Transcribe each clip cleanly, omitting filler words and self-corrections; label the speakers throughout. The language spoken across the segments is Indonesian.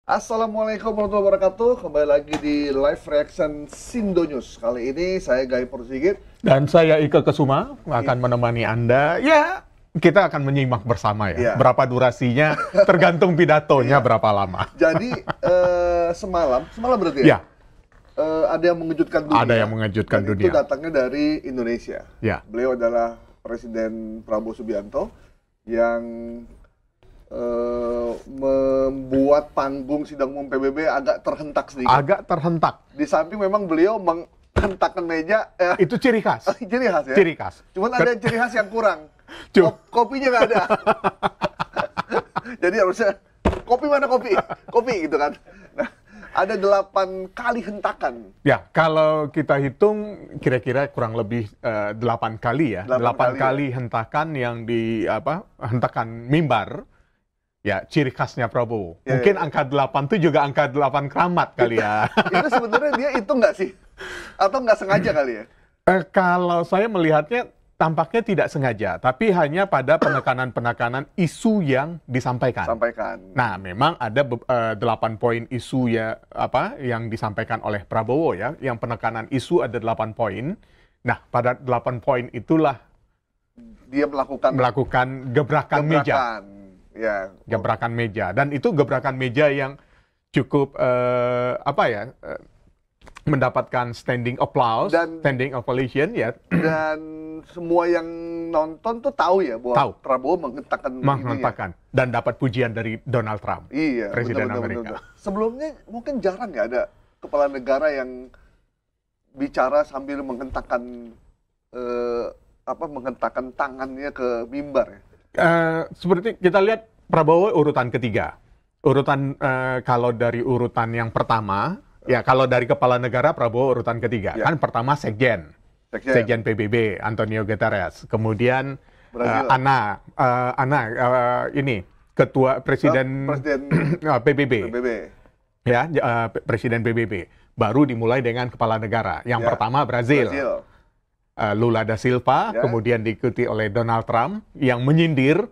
Speaker 1: Assalamualaikum warahmatullahi wabarakatuh. Kembali lagi di live reaction Sindo News. Kali ini saya Gai Porsigit.
Speaker 2: Dan saya Ike Kesuma akan menemani Anda. Ya, kita akan menyimak bersama ya.
Speaker 1: Ya.
Speaker 2: Berapa durasinya tergantung pidatonya berapa lama.
Speaker 1: Jadi semalam berarti ya?
Speaker 2: Ya,
Speaker 1: Ada yang mengejutkan dunia.
Speaker 2: ada yang mengejutkan
Speaker 1: dan
Speaker 2: dunia.
Speaker 1: Itu datangnya dari Indonesia.
Speaker 2: Ya.
Speaker 1: Beliau adalah Presiden Prabowo Subianto yang membuat panggung sidang umum PBB agak terhentak sedikit.
Speaker 2: Agak terhentak.
Speaker 1: Di samping memang beliau menghentakkan meja.
Speaker 2: Itu ciri khas.
Speaker 1: Ciri khas ya?
Speaker 2: Ciri khas.
Speaker 1: Cuman ada ciri khas yang kurang.
Speaker 2: Cuk.
Speaker 1: Kopinya nggak ada. Jadi harusnya kopi mana kopi? Kopi gitu kan. Nah, ada 8 kali hentakan.
Speaker 2: Ya, kalau kita hitung kira-kira kurang lebih 8 kali ya. 8 kali hentakan yang hentakan mimbar. Ya, ciri khasnya Prabowo.
Speaker 1: Ya,
Speaker 2: Mungkin
Speaker 1: ya.
Speaker 2: angka 8 itu juga angka 8 keramat kali ya.
Speaker 1: Itu sebenarnya dia itu nggak sih? Atau nggak sengaja kali ya?
Speaker 2: Kalau saya melihatnya tampaknya tidak sengaja, tapi hanya pada penekanan-penekanan isu yang disampaikan. Nah, memang ada 8 poin isu ya yang disampaikan oleh Prabowo ya, yang penekanan isu ada 8 poin. Nah, pada 8 poin itulah
Speaker 1: Dia
Speaker 2: melakukan gebrakan meja.
Speaker 1: Ya.
Speaker 2: Gebrakan meja, dan itu gebrakan meja yang cukup mendapatkan standing applause, standing ovation ya.
Speaker 1: Dan semua yang nonton tuh tahu ya bahwa Prabowo menghentakkan
Speaker 2: dan dapat pujian dari Donald Trump,
Speaker 1: iya,
Speaker 2: Presiden
Speaker 1: betul,
Speaker 2: Amerika.
Speaker 1: Sebelumnya mungkin jarang ya ada kepala negara yang bicara sambil menghentakkan menghentakkan tangannya ke mimbar ya.
Speaker 2: Seperti kita lihat Prabowo urutan ketiga. Kalau dari urutan yang pertama, ya kalau dari kepala negara Prabowo urutan ketiga.
Speaker 1: Ya.
Speaker 2: Kan pertama Sekjen PBB Antonio Guterres. Kemudian Ketua Presiden PBB. Ya, Presiden PBB. Baru dimulai dengan kepala negara. Yang pertama Brazil. Lula da Silva, kemudian diikuti oleh Donald Trump yang menyindir,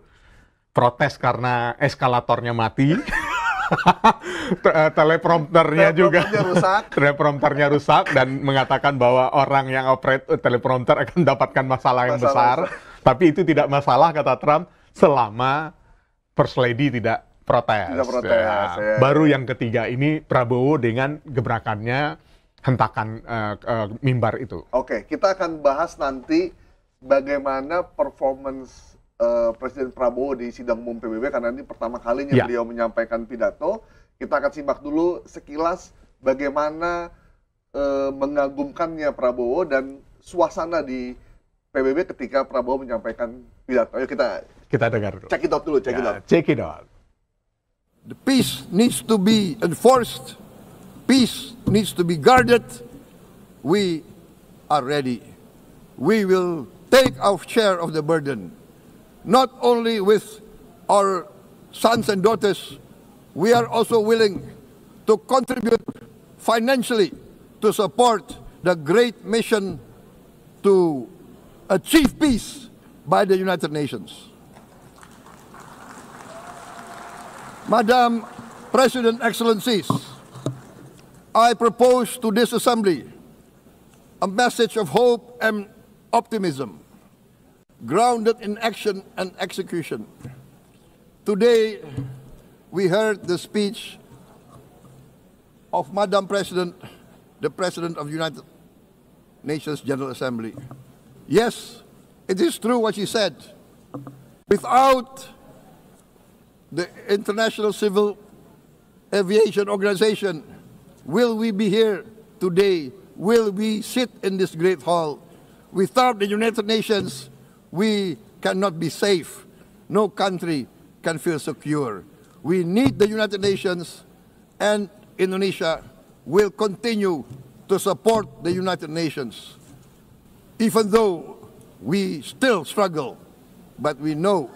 Speaker 2: protes karena eskalatornya mati, teleprompternya rusak dan mengatakan bahwa orang yang operate teleprompter akan mendapatkan masalah yang besar. Tapi itu tidak masalah, kata Trump, selama First Lady tidak protes.
Speaker 1: Ya.
Speaker 2: Baru yang ketiga ini Prabowo dengan gebrakannya hentakan mimbar itu.
Speaker 1: Oke, kita akan bahas nanti bagaimana performance Presiden Prabowo di sidang umum PBB, karena ini pertama kalinya beliau menyampaikan pidato. Kita akan simak dulu sekilas bagaimana mengagumkannya Prabowo dan suasana di PBB ketika Prabowo menyampaikan pidato. Ayo kita
Speaker 2: dengar dulu.
Speaker 1: Check it out dulu, check it out.
Speaker 3: The peace needs to be enforced. Peace needs to be guarded. We are ready. We will take our share of the burden, not only with our sons and daughters. We are also willing to contribute financially to support the great mission to achieve peace by the United Nations. Madam President, Excellencies, I propose to this assembly a message of hope and optimism, grounded in action and execution. Today, we heard the speech of Madam President, the President of United Nations General Assembly. Yes, it is true what she said. Without the International Civil Aviation Organization, will we be here today? Will we sit in this great hall? Without the United Nations, we cannot be safe. No country can feel secure. We need the United Nations, and Indonesia will continue to support the United Nations. Even though we still struggle, but we know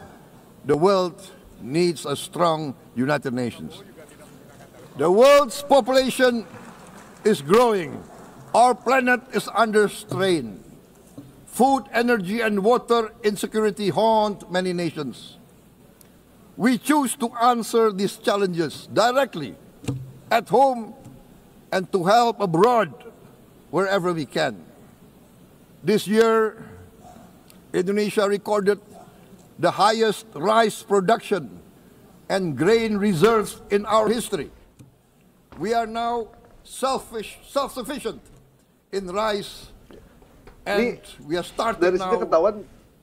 Speaker 3: the world needs a strong United Nations. The world's population is growing. Our planet is under strain. Food, energy, and water insecurity haunt many nations. We choose to answer these challenges directly at home and to help abroad wherever we can. This year, Indonesia recorded the highest rice production and grain reserves in our history. We are now self-sufficient in rice, and we are started now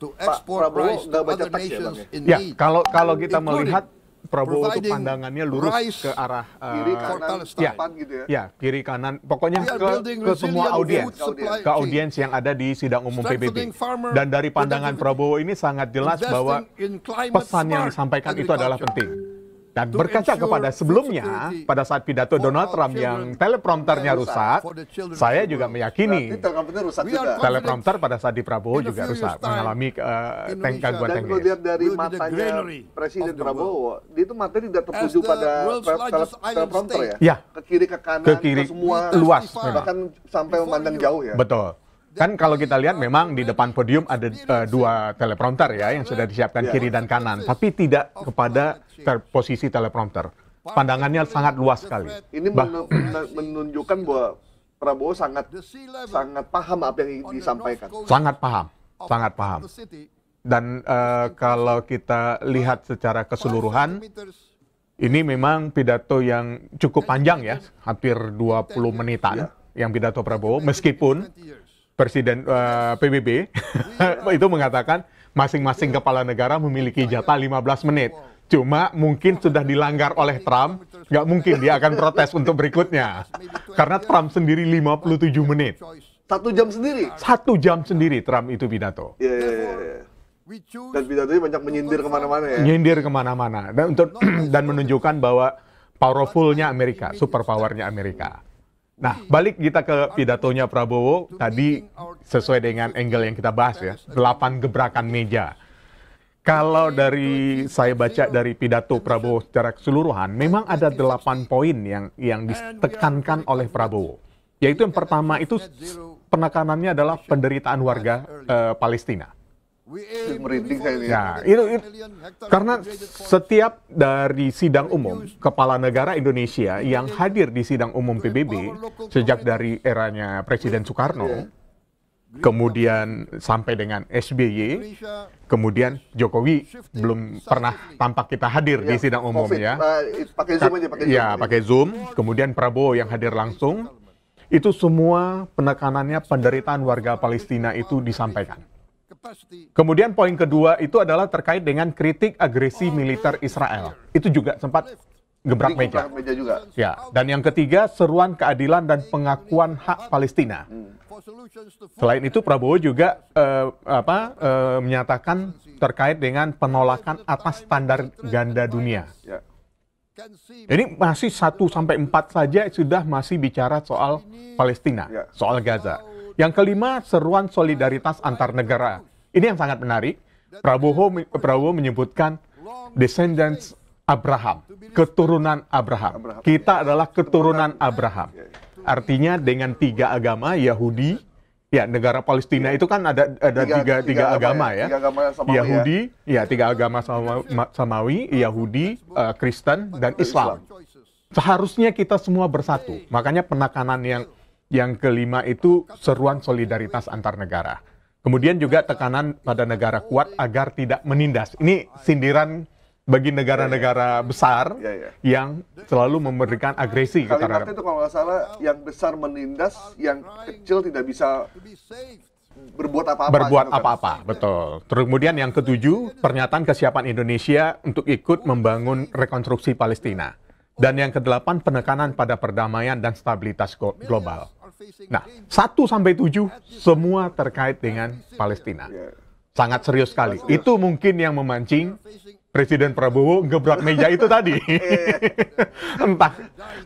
Speaker 3: to export rice to other nations in need.
Speaker 2: Kalau kita melihat Prabowo itu pandangannya lurus ke arah
Speaker 1: kiri kanan gitu
Speaker 2: ya. Kiri kanan, pokoknya ke semua audiens yang ada di sidang umum PBB. Dan dari pandangan Prabowo ini sangat jelas bahwa pesan yang disampaikan itu adalah penting. Dan berkaca kepada sebelumnya, pada saat pidato Donald Trump yang teleprompternya rusak, saya juga meyakini teleprompter pada saat di Prabowo juga rusak, mengalami gangguan teknis.
Speaker 1: Dan kalau lihat dari matanya Presiden Prabowo, dia itu matanya tidak tertuju pada teleprompter ya? Ke kiri, ke kanan, ke semua
Speaker 2: luas.
Speaker 1: Bahkan sampai memandang jauh ya?
Speaker 2: Betul. Kan kalau kita lihat memang di depan podium ada dua teleprompter ya yang sudah disiapkan kiri dan kanan, tapi tidak kepada posisi teleprompter. Pandangannya sangat luas sekali.
Speaker 1: Ini menunjukkan bahwa Prabowo sangat paham apa yang disampaikan.
Speaker 2: Sangat paham. Dan kalau kita lihat secara keseluruhan, ini memang pidato yang cukup panjang ya, hampir 20 menitan yang pidato Prabowo, meskipun Presiden PBB itu mengatakan masing-masing kepala negara memiliki jatah 15 menit. Cuma mungkin sudah dilanggar oleh Trump, nggak mungkin dia akan protes untuk berikutnya. Karena Trump sendiri 57 menit.
Speaker 1: 1 jam sendiri?
Speaker 2: 1 jam sendiri Trump itu pidato.
Speaker 1: Dan pidatonya banyak menyindir kemana-mana ya?
Speaker 2: Menyindir kemana-mana. Dan menunjukkan bahwa powerful-nya Amerika, superpower-nya Amerika. Nah, balik kita ke pidatonya Prabowo, tadi sesuai dengan angle yang kita bahas ya, 8 gebrakan meja. Kalau saya baca dari pidato Prabowo secara keseluruhan, memang ada 8 poin yang ditekankan oleh Prabowo. Yaitu yang pertama itu penekanannya adalah penderitaan warga Palestina.
Speaker 1: Merinding saya ini.
Speaker 2: Ya, itu karena setiap dari sidang umum kepala negara Indonesia yang hadir di sidang umum PBB sejak dari eranya Presiden Soekarno, kemudian sampai dengan SBY, kemudian Jokowi belum pernah tampak kita hadir di sidang umum ya.
Speaker 1: Pakai Zoom aja,
Speaker 2: pakai Zoom. Kemudian Prabowo yang hadir langsung. Itu semua penekanannya penderitaan warga Palestina itu disampaikan. Kemudian poin kedua itu adalah terkait dengan kritik agresi militer Israel. Itu juga sempat gebrak meja.
Speaker 1: Juga.
Speaker 2: Ya, dan yang ketiga seruan keadilan dan pengakuan hak Palestina. Selain itu Prabowo juga menyatakan terkait dengan penolakan atas standar ganda dunia. Ini masih 1-4 saja sudah masih bicara soal Palestina, soal Gaza. Yang kelima, seruan solidaritas antar negara. Ini yang sangat menarik. Prabowo menyebutkan descendants Abraham, keturunan Abraham. Kita adalah keturunan Abraham. Artinya dengan 3 agama, Yahudi, ya negara Palestina itu kan ada tiga agama ya. Yahudi, ya 3 agama Samawi, Yahudi, Kristen, dan Islam. Seharusnya kita semua bersatu. Makanya penekanan yang kelima itu seruan solidaritas antar negara. Kemudian juga tekanan pada negara kuat agar tidak menindas. Ini sindiran bagi negara-negara besar yang selalu memberikan agresi
Speaker 1: terhadap. Kalimat itu kalau nggak salah, yang besar menindas, yang kecil tidak bisa berbuat apa-apa.
Speaker 2: Betul. Kemudian yang ketujuh, pernyataan kesiapan Indonesia untuk ikut membangun rekonstruksi Palestina. Dan yang kedelapan, penekanan pada perdamaian dan stabilitas global. Nah, 1-7 semua terkait dengan Palestina. Sangat serius sekali. Itu mungkin yang memancing Presiden Prabowo gebrak meja itu tadi. Entah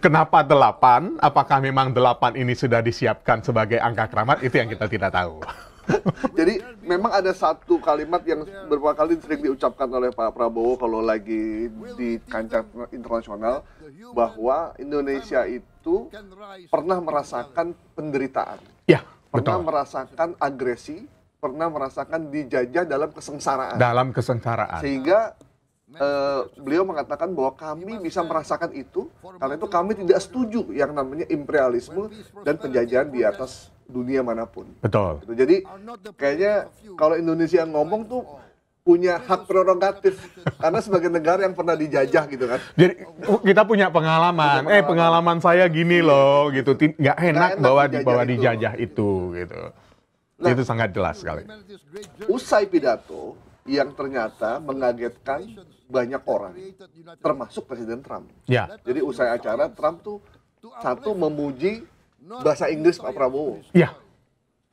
Speaker 2: kenapa 8, apakah memang 8 ini sudah disiapkan sebagai angka keramat, itu yang kita tidak tahu.
Speaker 1: Jadi memang ada satu kalimat yang beberapa kali sering diucapkan oleh Pak Prabowo kalau lagi di kancah internasional, bahwa Indonesia itu pernah merasakan penderitaan, pernah merasakan agresi, pernah merasakan dijajah dalam kesengsaraan.
Speaker 2: Sehingga
Speaker 1: beliau mengatakan bahwa kami bisa merasakan itu, karena itu kami tidak setuju yang namanya imperialisme dan penjajahan di atas dunia manapun.
Speaker 2: Betul.
Speaker 1: Gitu. Jadi kayaknya kalau Indonesia ngomong tuh punya hak prerogatif karena sebagai negara yang pernah dijajah gitu kan.
Speaker 2: Jadi kita punya pengalaman. Pengalaman saya gini loh gitu. Nggak enak bahwa dijajah itu gitu. Nah, itu sangat jelas sekali.
Speaker 1: Usai pidato yang ternyata mengagetkan banyak orang, termasuk Presiden Trump.
Speaker 2: Ya.
Speaker 1: Jadi usai acara, Trump tuh memuji bahasa Inggris Pak Prabowo.
Speaker 2: Ya.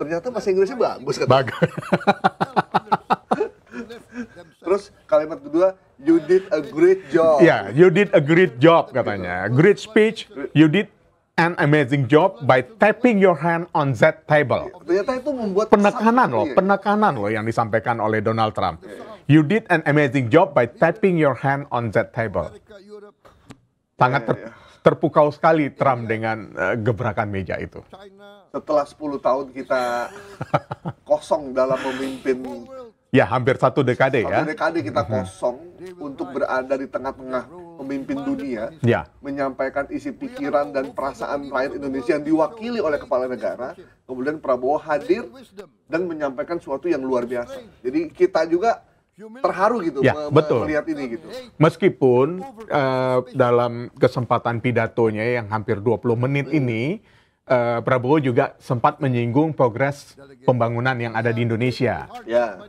Speaker 1: Ternyata bahasa Inggrisnya bagus.
Speaker 2: Bagus.
Speaker 1: Terus kalimat kedua, you did a great job.
Speaker 2: Ya, you did a great job katanya. Great speech, you did an amazing job by tapping your hand on that table.
Speaker 1: Ternyata itu membuat
Speaker 2: penekanan loh yang disampaikan oleh Donald Trump. You did an amazing job by tapping your hand on that table. Sangat terpukau sekali Trump dengan gebrakan meja itu.
Speaker 1: Setelah 10 tahun kita kosong dalam memimpin.
Speaker 2: Ya, hampir 1 dekade ya.
Speaker 1: 1 dekade kita kosong untuk berada di tengah-tengah pemimpin dunia, menyampaikan isi pikiran dan perasaan rakyat Indonesia yang diwakili oleh kepala negara. Kemudian Prabowo hadir dan menyampaikan sesuatu yang luar biasa. Jadi kita juga terharu gitu melihat ini gitu.
Speaker 2: Meskipun dalam kesempatan pidatonya yang hampir 20 menit ini, Prabowo juga sempat menyinggung progres pembangunan yang ada di Indonesia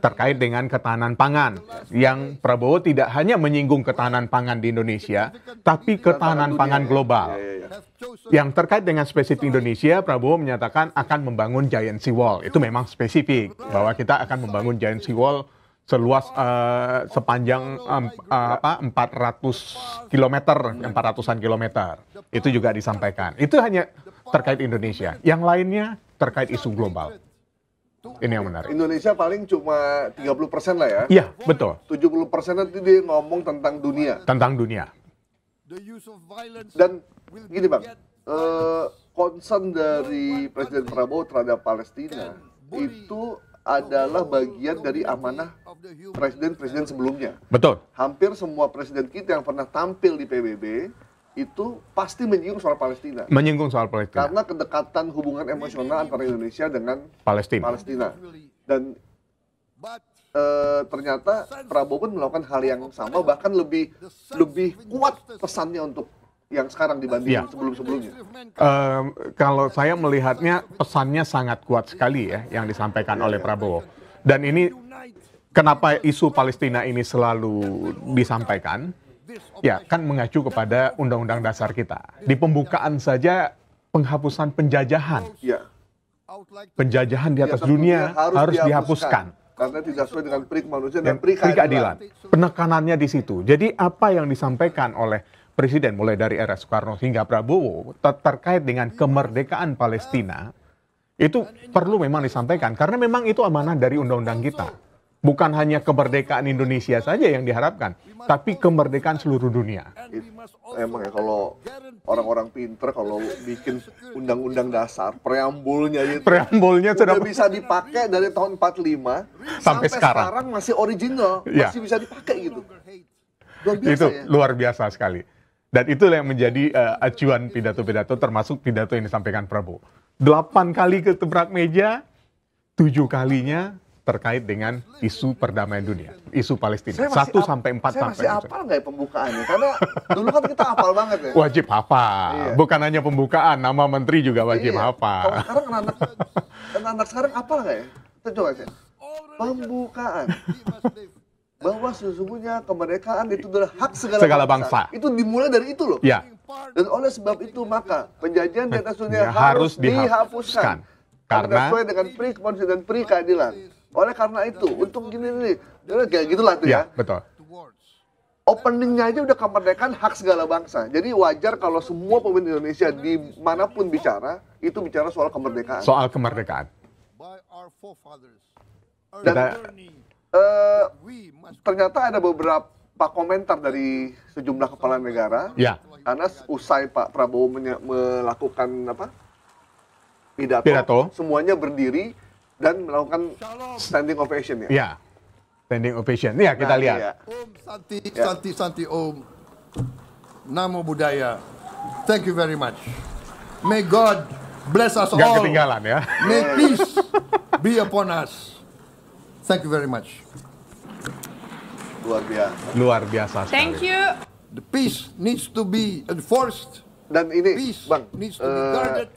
Speaker 2: terkait dengan ketahanan pangan. Yang Prabowo tidak hanya menyinggung ketahanan pangan di Indonesia, tapi ketahanan pangan global. Yang terkait dengan spesifik Indonesia, Prabowo menyatakan akan membangun giant sea wall. Itu memang spesifik bahwa kita akan membangun giant sea wall seluas sepanjang 400 kilometer, 400-an kilometer. Itu juga disampaikan. Itu hanya terkait Indonesia. Yang lainnya terkait isu global. Ini yang menarik.
Speaker 1: Indonesia paling cuma 30% lah ya.
Speaker 2: Iya, betul.
Speaker 1: 70% nanti dia ngomong tentang dunia.
Speaker 2: Tentang dunia.
Speaker 1: Dan gini Bang, concern dari Presiden Prabowo terhadap Palestina itu adalah bagian dari amanah presiden-presiden sebelumnya.
Speaker 2: Betul.
Speaker 1: Hampir semua presiden kita yang pernah tampil di PBB itu pasti menyinggung soal Palestina.
Speaker 2: Menyinggung soal Palestina.
Speaker 1: Karena kedekatan hubungan emosional antara Indonesia dengan Palestina. Dan ternyata Prabowo pun melakukan hal yang sama, bahkan lebih kuat pesannya untuk yang sekarang dibanding sebelum-sebelumnya.
Speaker 2: Kalau saya melihatnya pesannya sangat kuat sekali ya yang disampaikan oleh Prabowo. Dan ini kenapa isu Palestina ini selalu disampaikan? Ya, kan mengacu kepada Undang-Undang Dasar kita. Di pembukaan saja penghapusan penjajahan. Penjajahan di atas dunia harus dihapuskan.
Speaker 1: Karena tidak sesuai dengan peri kemanusiaan dan peri keadilan.
Speaker 2: Penekanannya di situ. Jadi apa yang disampaikan oleh Presiden mulai dari era Soekarno hingga Prabowo terkait dengan kemerdekaan Palestina itu perlu memang disampaikan karena memang itu amanah dari undang-undang kita. Bukan hanya kemerdekaan Indonesia saja yang diharapkan, tapi kemerdekaan seluruh dunia.
Speaker 1: Emang ya kalau orang-orang pinter kalau bikin undang-undang dasar, preambulnya sudah bisa dipakai dari tahun 45 sampai sekarang masih original, masih bisa dipakai gitu.
Speaker 2: Itu luar biasa sekali. Dan itulah yang menjadi acuan pidato-pidato termasuk pidato yang disampaikan Prabowo. 8 kali ketebrak meja, 7 kalinya terkait dengan isu perdamaian dunia, isu Palestina. 1 sampai 4
Speaker 1: Saya masih hafal nggak ya pembukaannya? Karena dulu kan kita hafal banget ya.
Speaker 2: Wajib hafal. Iya. Bukan hanya pembukaan, nama menteri juga wajib hafal.
Speaker 1: Kalau sekarang anak sekarang hafal nggak ya? Kita coba aja. Pembukaan. Bahwa sesungguhnya kemerdekaan itu adalah hak segala bangsa. Itu dimulai dari itu loh.
Speaker 2: Ya.
Speaker 1: Dan oleh sebab itu maka penjajahan di atas dunia harus dihapuskan. Karena sesuai dengan peri kemanusiaan dan peri keadilan. Oleh karena itu, untuk gini kayak gitulah tuh ya.
Speaker 2: Betul.
Speaker 1: Openingnya aja udah kemerdekaan hak segala bangsa. Jadi wajar kalau semua pemimpin Indonesia dimanapun bicara, itu bicara soal kemerdekaan.
Speaker 2: Soal kemerdekaan.
Speaker 1: Dan ternyata ada beberapa komentar dari sejumlah kepala negara.
Speaker 2: Ya.
Speaker 1: Karena usai Pak Prabowo melakukan pidato, semuanya berdiri dan melakukan standing ovation ya.
Speaker 2: Ya. Standing ovation. Ya, kita lihat.
Speaker 1: Iya.
Speaker 3: Om Santi Om. Namo Buddhaya. Thank you very much. May God bless us all.
Speaker 2: Gak ketinggalan ya.
Speaker 3: May peace be upon us. Thank you very much.
Speaker 1: Luar biasa.
Speaker 2: Luar biasa sekali.
Speaker 4: Thank you.
Speaker 3: The peace needs to be enforced.
Speaker 1: Dan ini,
Speaker 3: Peace
Speaker 1: Bang,
Speaker 3: needs to be guarded.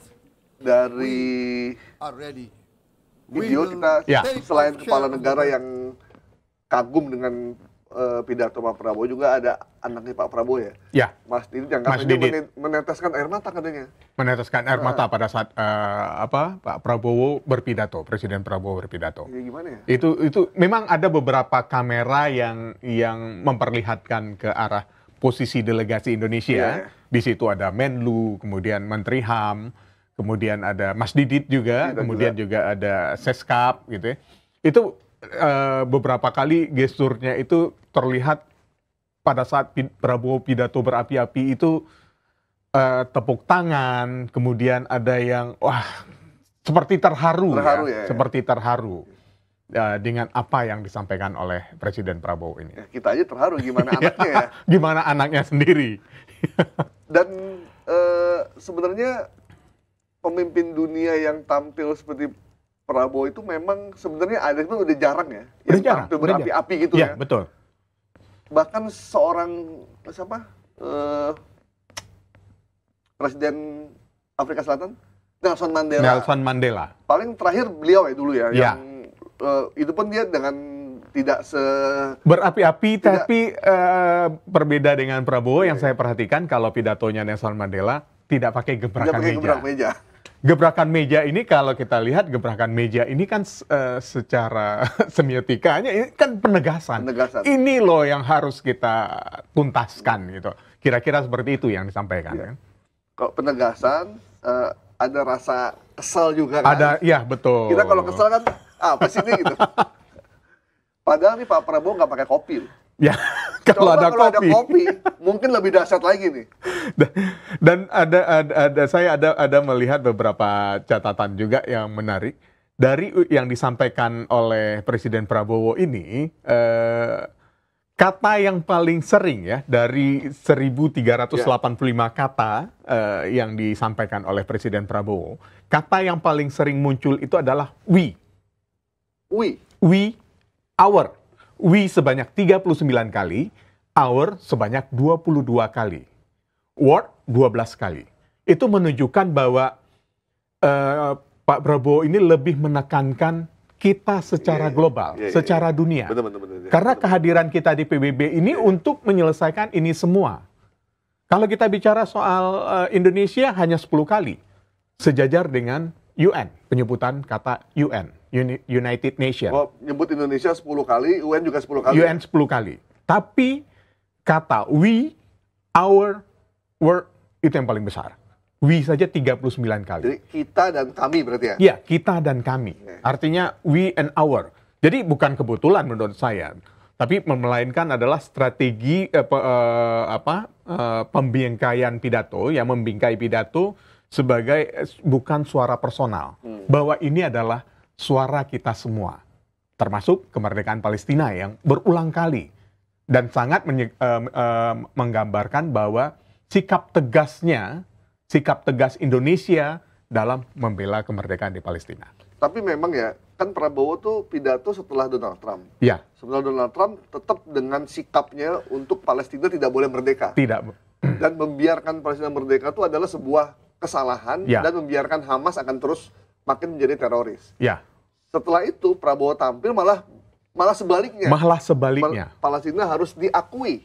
Speaker 1: dari
Speaker 3: Are ready.
Speaker 1: video
Speaker 3: We will
Speaker 1: kita,
Speaker 2: Ya.
Speaker 3: take
Speaker 1: selain
Speaker 3: our
Speaker 1: kepala
Speaker 3: share of
Speaker 1: negara
Speaker 3: the-
Speaker 1: yang kagum dengan pidato Pak Prabowo, juga ada anaknya Pak Prabowo ya,
Speaker 2: Ya,
Speaker 1: Mas Didit, yang
Speaker 2: Mas
Speaker 1: katanya
Speaker 2: Didit.
Speaker 1: meneteskan air mata katanya.
Speaker 2: meneteskan air mata pada saat Pak Prabowo berpidato, Presiden Prabowo berpidato.
Speaker 1: Ya gimana ya?
Speaker 2: Itu memang ada beberapa kamera yang memperlihatkan ke arah posisi delegasi Indonesia.
Speaker 1: Iya.
Speaker 2: Di situ ada Menlu, kemudian Menteri HAM, kemudian ada Mas Didit juga,
Speaker 1: Iya, dan
Speaker 2: kemudian juga ada Seskap gitu ya. Itu beberapa kali gesturnya itu terlihat pada saat Prabowo pidato berapi-api itu tepuk tangan, kemudian ada yang wah seperti terharu,
Speaker 1: Ya.
Speaker 2: seperti terharu dengan apa yang disampaikan oleh Presiden Prabowo ini.
Speaker 1: Ya, kita aja terharu gimana anaknya ya.
Speaker 2: Gimana anaknya sendiri?
Speaker 1: Dan sebenarnya pemimpin dunia yang tampil seperti Prabowo itu memang sebenarnya ada itu udah jarang ya. Yang tampil berapi-api gitu
Speaker 2: ya. Betul.
Speaker 1: Bahkan seorang siapa? Presiden Afrika Selatan, Nelson Mandela.
Speaker 2: Nelson Mandela.
Speaker 1: Paling terakhir beliau ya dulu ya,
Speaker 2: Ya.
Speaker 1: yang itu pun dia dengan tidak
Speaker 2: berapi-api, tapi berbeda dengan Prabowo yang saya perhatikan kalau pidatonya Nelson Mandela tidak pakai gebrakan meja. Gebrakan meja ini kalau kita lihat gebrakan meja ini kan secara semiotikanya ini kan penegasan. Ini loh yang harus kita tuntaskan gitu. Kira-kira seperti itu yang disampaikan.
Speaker 1: Ya.
Speaker 2: Kan?
Speaker 1: Kalau penegasan ada rasa kesal juga kan.
Speaker 2: Ada, ya betul.
Speaker 1: Kita kalau kesal kan apa sih ini gitu. Padahal nih Pak Prabowo nggak pakai kopi.
Speaker 2: Ya, kalau ada
Speaker 1: kopi, mungkin lebih dahsyat lagi nih.
Speaker 2: Dan saya ada melihat beberapa catatan juga yang menarik dari yang disampaikan oleh Presiden Prabowo ini. Kata yang paling sering ya dari 1.385 kata yang disampaikan oleh Presiden Prabowo, kata yang paling sering muncul itu adalah we, our. We sebanyak 39 kali, our sebanyak 22 kali, word 12 kali. Itu menunjukkan bahwa Pak Prabowo ini lebih menekankan kita secara global, secara dunia.
Speaker 1: Betul.
Speaker 2: Karena kehadiran kita di PBB ini untuk menyelesaikan ini semua. Kalau kita bicara soal Indonesia hanya 10 kali, sejajar dengan UN, penyebutan kata UN. United Nations.
Speaker 1: Oh, nyebut Indonesia 10 kali, UN juga 10 kali.
Speaker 2: UN 10 kali. Tapi kata we, our, word itu yang paling besar. We saja 39 kali.
Speaker 1: Jadi kita dan kami berarti ya?
Speaker 2: Ya, kita dan kami. Artinya we and our. Jadi bukan kebetulan menurut saya. Tapi melainkan adalah strategi pembingkaian pidato, yang membingkai pidato sebagai bukan suara personal. Bahwa ini adalah suara kita semua, termasuk kemerdekaan Palestina yang berulang kali dan sangat menggambarkan bahwa sikap tegas Indonesia dalam membela kemerdekaan di Palestina.
Speaker 1: Tapi memang ya, kan Prabowo tuh pidato setelah Donald Trump.
Speaker 2: Ya.
Speaker 1: Setelah Donald Trump tetap dengan sikapnya untuk Palestina tidak boleh merdeka.
Speaker 2: Tidak.
Speaker 1: Dan membiarkan Palestina merdeka itu adalah sebuah kesalahan dan membiarkan Hamas akan terus makin menjadi teroris.
Speaker 2: Ya.
Speaker 1: Setelah itu Prabowo tampil malah sebaliknya. Palestina harus diakui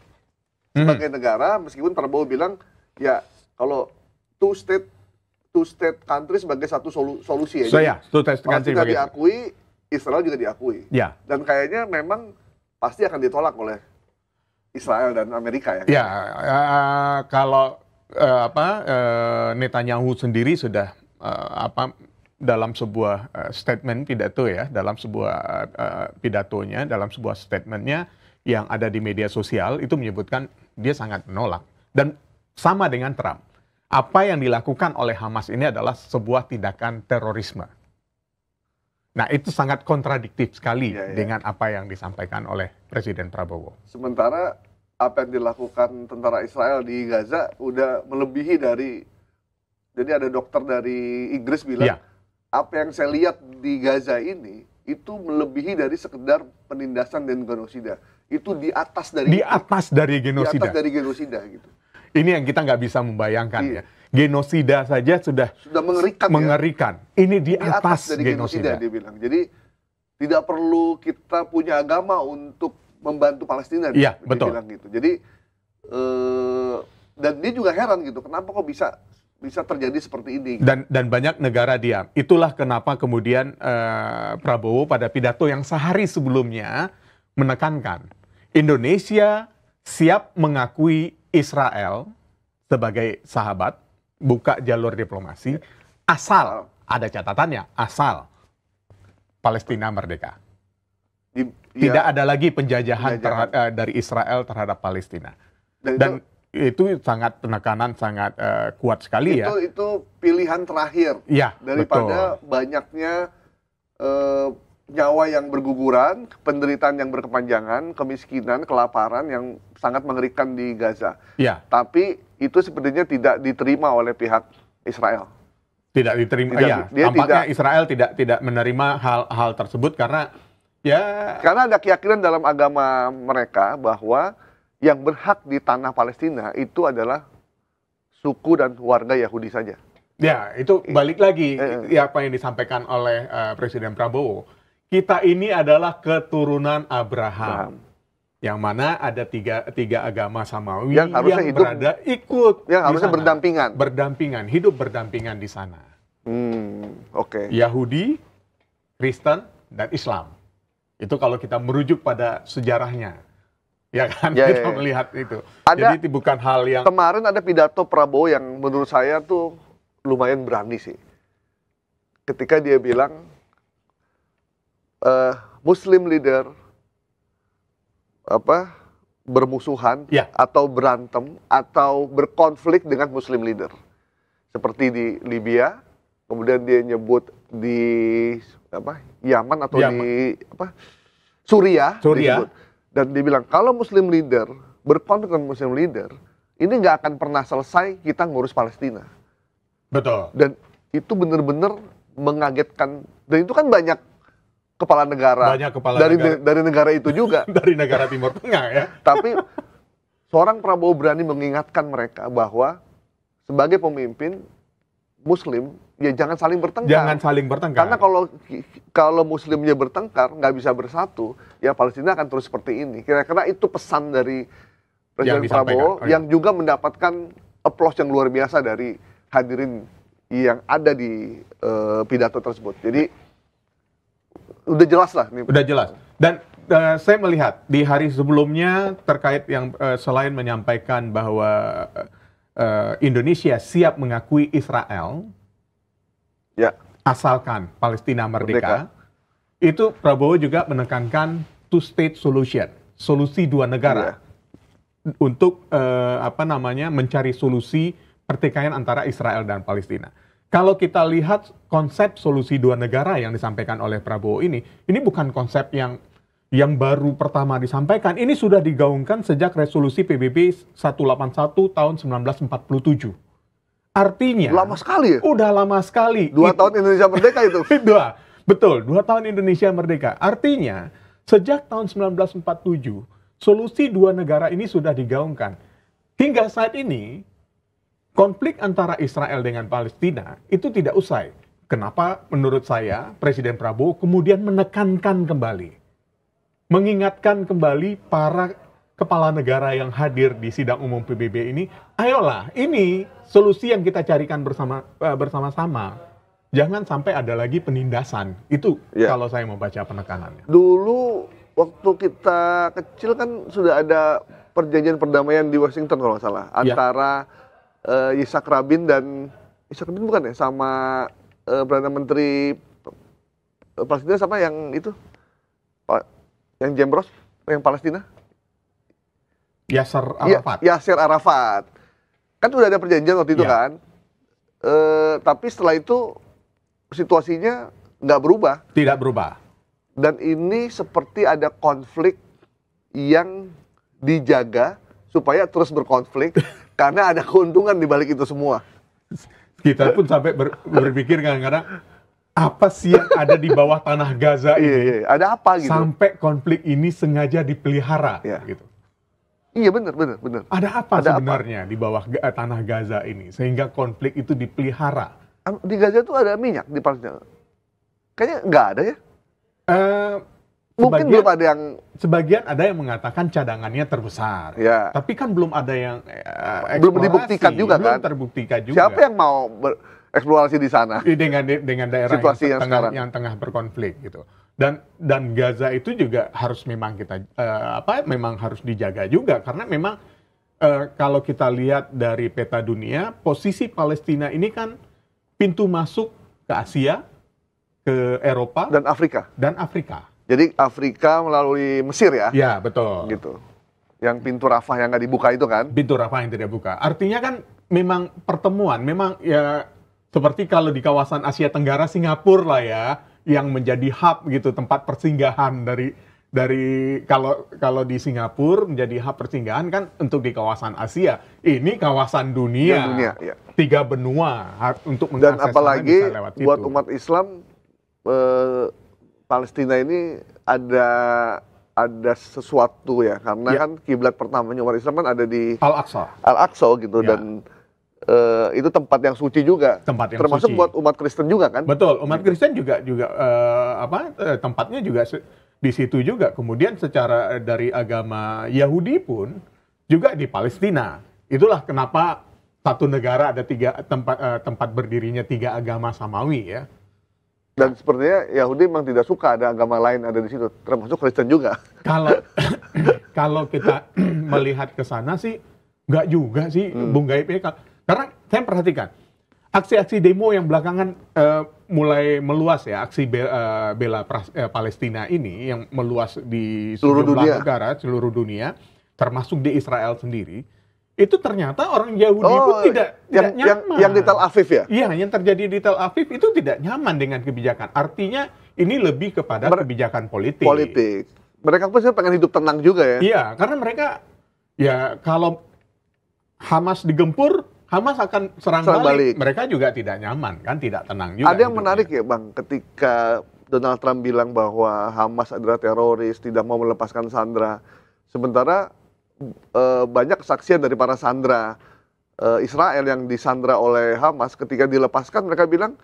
Speaker 1: sebagai negara, meskipun Prabowo bilang ya kalau two state country sebagai satu solusi ya. Palestina diakui, Israel juga diakui.
Speaker 2: Ya.
Speaker 1: Dan kayaknya memang pasti akan ditolak oleh Israel dan Amerika ya.
Speaker 2: Ya, kalau Netanyahu sendiri sudah dalam sebuah statement pidato ya, dalam sebuah pidatonya, dalam sebuah statementnya yang ada di media sosial itu menyebutkan dia sangat menolak. Dan sama dengan Trump, apa yang dilakukan oleh Hamas ini adalah sebuah tindakan terorisme. Nah, itu sangat kontradiktif sekali dengan apa yang disampaikan oleh Presiden Prabowo.
Speaker 1: Sementara apa yang dilakukan tentara Israel di Gaza udah melebihi dari, jadi ada dokter dari Inggris bilang, apa yang saya lihat di Gaza ini itu melebihi dari sekedar penindasan dan genosida. Itu di atas dari
Speaker 2: genosida.
Speaker 1: Di atas dari genosida gitu.
Speaker 2: Ini yang kita nggak bisa membayangkan ya. Genosida saja sudah mengerikan. Ini di atas
Speaker 1: dari genosida dia bilang. Jadi tidak perlu kita punya agama untuk membantu Palestina.
Speaker 2: Iya,
Speaker 1: betul. Dia bilang gitu. Jadi dan dia juga heran gitu. Kenapa kok bisa terjadi seperti ini?
Speaker 2: Dan banyak negara diam. Itulah kenapa kemudian Prabowo pada pidato yang sehari sebelumnya menekankan Indonesia siap mengakui Israel sebagai sahabat, buka jalur diplomasi, asal, ada catatannya, asal Palestina merdeka. Tidak ada lagi penjajahan dari Israel terhadap Palestina. Dan itu sangat penekanan sangat kuat sekali ya.
Speaker 1: Itu pilihan terakhir daripada banyaknya nyawa yang berguguran, penderitaan yang berkepanjangan, kemiskinan, kelaparan yang sangat mengerikan di Gaza. Tapi itu sepertinya tidak diterima oleh pihak Israel.
Speaker 2: Tidak diterima. Tampaknya Israel tidak menerima hal tersebut karena
Speaker 1: ada keyakinan dalam agama mereka bahwa yang berhak di tanah Palestina itu adalah suku dan warga Yahudi saja.
Speaker 2: Ya, itu balik lagi apa yang disampaikan oleh Presiden Prabowo. Kita ini adalah keturunan Abraham. Yang mana ada tiga agama samawi yang harusnya
Speaker 1: harusnya
Speaker 2: berdampingan, hidup berdampingan di sana.
Speaker 1: Oke.
Speaker 2: Yahudi, Kristen, dan Islam. Itu kalau kita merujuk pada sejarahnya. Ya kan, kita melihat itu. Jadi itu bukan hal yang...
Speaker 1: Kemarin ada pidato Prabowo yang menurut saya tuh lumayan berani sih. Ketika dia bilang, Muslim leader bermusuhan atau berantem atau berkonflik dengan Muslim leader. Seperti di Libya, kemudian dia nyebut di Yaman atau di Suriah. Dan dia bilang, kalau Muslim leader berkonflik dengan Muslim leader, ini nggak akan pernah selesai kita ngurus Palestina.
Speaker 2: Betul.
Speaker 1: Dan itu benar-benar mengagetkan. Dan itu kan banyak kepala negara dari negara itu juga.
Speaker 2: Dari negara Timur Tengah ya.
Speaker 1: Tapi seorang Prabowo berani mengingatkan mereka bahwa sebagai pemimpin Muslim, ya jangan saling bertengkar.
Speaker 2: Jangan saling bertengkar.
Speaker 1: Karena kalau Muslimnya bertengkar, nggak bisa bersatu, ya Palestina akan terus seperti ini. Kira-kira itu pesan dari Presiden Prabowo yang juga mendapatkan applause yang luar biasa dari hadirin yang ada di pidato tersebut. Jadi udah jelas lah.
Speaker 2: Udah jelas. Dan saya melihat di hari sebelumnya terkait yang selain menyampaikan bahwa Indonesia siap mengakui Israel, asalkan Palestina merdeka. Itu Prabowo juga menekankan two-state solution, solusi dua negara, untuk mencari solusi pertikaian antara Israel dan Palestina. Kalau kita lihat konsep solusi dua negara yang disampaikan oleh Prabowo ini bukan konsep yang baru pertama disampaikan. Ini sudah digaungkan sejak resolusi PBB 181 tahun 1947. Artinya...
Speaker 1: Lama sekali ya?
Speaker 2: Udah lama sekali.
Speaker 1: 2 tahun Indonesia merdeka itu?
Speaker 2: Betul, 2 tahun Indonesia merdeka. Artinya, sejak tahun 1947, solusi dua negara ini sudah digaungkan. Hingga saat ini, konflik antara Israel dengan Palestina itu tidak usai. Kenapa menurut saya Presiden Prabowo kemudian menekankan kembali, mengingatkan kembali para kepala negara yang hadir di sidang umum PBB ini, ayolah, ini solusi yang kita carikan bersama-sama. Jangan sampai ada lagi penindasan. Itu kalau saya membaca penekanannya.
Speaker 1: Dulu waktu kita kecil kan sudah ada perjanjian perdamaian di Washington kalau nggak salah, antara Yitzhak Rabin dan bukan ya, sama Perdana Menteri Palestina, sama yang itu, yang Jembros, yang Palestina,
Speaker 2: Yasser Arafat.
Speaker 1: Yasser Arafat. Kan sudah ada perjanjian waktu itu kan. Tapi setelah itu situasinya nggak berubah.
Speaker 2: Tidak berubah.
Speaker 1: Dan ini seperti ada konflik yang dijaga supaya terus berkonflik karena ada keuntungan di balik itu semua.
Speaker 2: Kita pun sampai berpikir kadang-kadang, apa sih yang ada di bawah tanah Gaza ini?
Speaker 1: Iya, ada apa gitu?
Speaker 2: Sampai konflik ini sengaja dipelihara, gitu.
Speaker 1: Iya, benar.
Speaker 2: Ada apa sebenarnya di bawah tanah Gaza ini sehingga konflik itu dipelihara?
Speaker 1: Di Gaza tuh ada minyak di Palestina. Kayaknya nggak ada ya? Mungkin belum ada yang...
Speaker 2: Sebagian ada yang mengatakan cadangannya terbesar.
Speaker 1: Ya.
Speaker 2: Tapi kan belum ada yang
Speaker 1: belum dibuktikan juga kan?
Speaker 2: Belum terbuktikan juga.
Speaker 1: Siapa yang mau bereksplorasi di sana?
Speaker 2: Dengan daerah
Speaker 1: situasi
Speaker 2: yang tengah berkonflik gitu. Dan Gaza itu juga harus memang kita memang harus dijaga juga karena memang kalau kita lihat dari peta dunia, posisi Palestina ini kan pintu masuk ke Asia, ke Eropa
Speaker 1: dan Afrika. Jadi Afrika melalui Mesir ya?
Speaker 2: Ya, betul.
Speaker 1: Gitu. Yang pintu Rafah yang nggak dibuka itu kan?
Speaker 2: Pintu Rafah yang tidak buka. Artinya kan memang pertemuan, memang ya seperti kalau di kawasan Asia Tenggara, Singapura lah ya, yang menjadi hub gitu, tempat persinggahan dari kalau di Singapura menjadi hub persinggahan kan untuk di kawasan Asia. Ini kawasan dunia.
Speaker 1: Ya.
Speaker 2: 3 benua untuk
Speaker 1: Dan
Speaker 2: mengakses
Speaker 1: apalagi buat
Speaker 2: itu.
Speaker 1: umat Islam Palestina ini ada sesuatu ya, karena kan kiblat pertamanya umat Islam kan ada di Al-Aqsa gitu, dan itu tempat yang suci juga, termasuk buat umat Kristen juga kan?
Speaker 2: Betul, umat Kristen juga tempatnya juga di situ juga. Kemudian secara dari agama Yahudi pun juga di Palestina. Itulah kenapa satu negara ada tempat berdirinya 3 agama samawi ya.
Speaker 1: Dan sepertinya Yahudi memang tidak suka ada agama lain ada di situ, termasuk Kristen juga.
Speaker 2: Kalau kita melihat ke sana sih, nggak juga sih, Bung Gaib ya. Karena saya perhatikan, aksi-aksi demo yang belakangan mulai meluas ya, aksi bela Palestina ini yang meluas di sejumlah negara, seluruh dunia, termasuk di Israel sendiri. Itu ternyata orang Yahudi pun tidak nyaman.
Speaker 1: Yang di Tel Aviv ya?
Speaker 2: Iya, yang terjadi di Tel Aviv itu tidak nyaman dengan kebijakan. Artinya ini lebih kepada kebijakan politik.
Speaker 1: Mereka pun pengen hidup tenang juga ya?
Speaker 2: Iya, karena mereka, ya kalau Hamas digempur, Hamas akan serang balik. Mereka juga tidak nyaman, kan tidak tenang juga.
Speaker 1: Ada yang menarik ya Bang, ketika Donald Trump bilang bahwa Hamas adalah teroris, tidak mau melepaskan sandera. Sementara banyak kesaksian dari para sandera Israel yang disandra oleh Hamas, ketika dilepaskan mereka bilang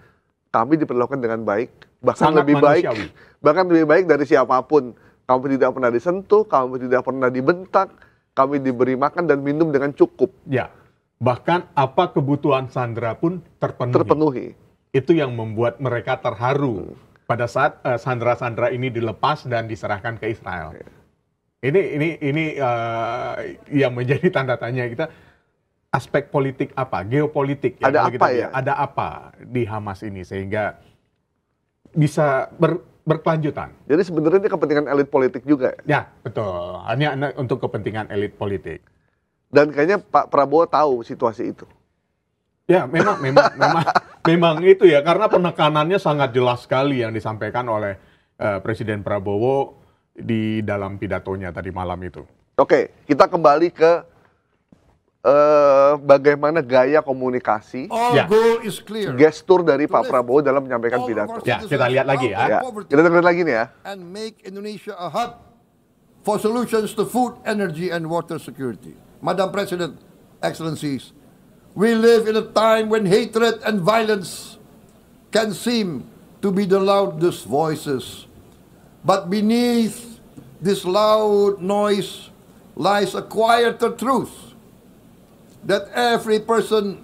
Speaker 1: kami diperlakukan dengan baik, bahkan lebih baik dari siapapun. Kami tidak pernah disentuh, kami tidak pernah dibentak, kami diberi makan dan minum dengan cukup.
Speaker 2: Ya, bahkan apa kebutuhan sandera pun terpenuhi. Itu yang membuat mereka terharu pada saat sandera-sandera ini dilepas dan diserahkan ke Israel. Ini yang menjadi tanda tanya kita, aspek politik apa, geopolitik ya,
Speaker 1: ada apa ya?
Speaker 2: Ada apa di Hamas ini sehingga bisa berkelanjutan.
Speaker 1: Jadi sebenarnya ini kepentingan elit politik juga ya?
Speaker 2: Ya, betul. Hanya untuk kepentingan elit politik.
Speaker 1: Dan kayaknya Pak Prabowo tahu situasi itu.
Speaker 2: Ya, memang itu ya, karena penekanannya sangat jelas sekali yang disampaikan oleh Presiden Prabowo di dalam pidatonya tadi malam itu. Oke,
Speaker 1: kita kembali ke bagaimana gaya komunikasi, gestur dari Pak Prabowo dalam menyampaikan pidato.
Speaker 2: Ya, kita lihat lagi ya.
Speaker 1: Kita dengar lagi nih ya.
Speaker 3: And make Indonesia a hub for solutions to food, energy, and water security. Madam President, Excellencies, we live in a time when hatred and violence can seem to be the loudest voices. But beneath this loud noise lies a quieter truth, that every person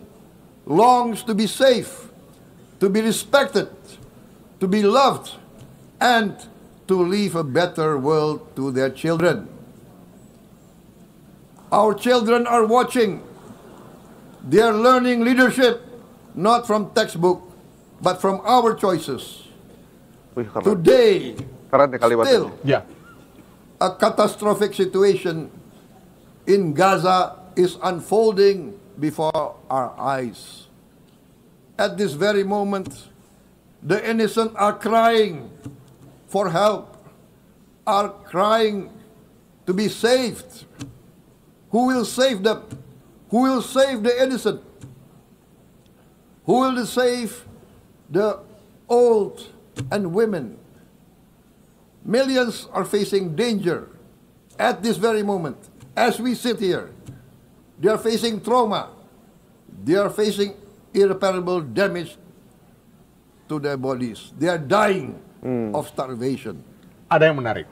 Speaker 3: longs to be safe, to be respected, to be loved, and to leave a better world to their children. Our children are watching. They are learning leadership not from textbook, but from our choices. Today, still, a catastrophic situation in Gaza is unfolding before our eyes. At this very moment, The innocent are crying for help, are crying to be saved. Who will save them? Who will save the innocent? Who will save the old and women? Millions are facing danger at this very moment. As we sit here, they are facing trauma. They are facing irreparable damage to their bodies. They are dying of starvation.
Speaker 2: Ada yang menarik.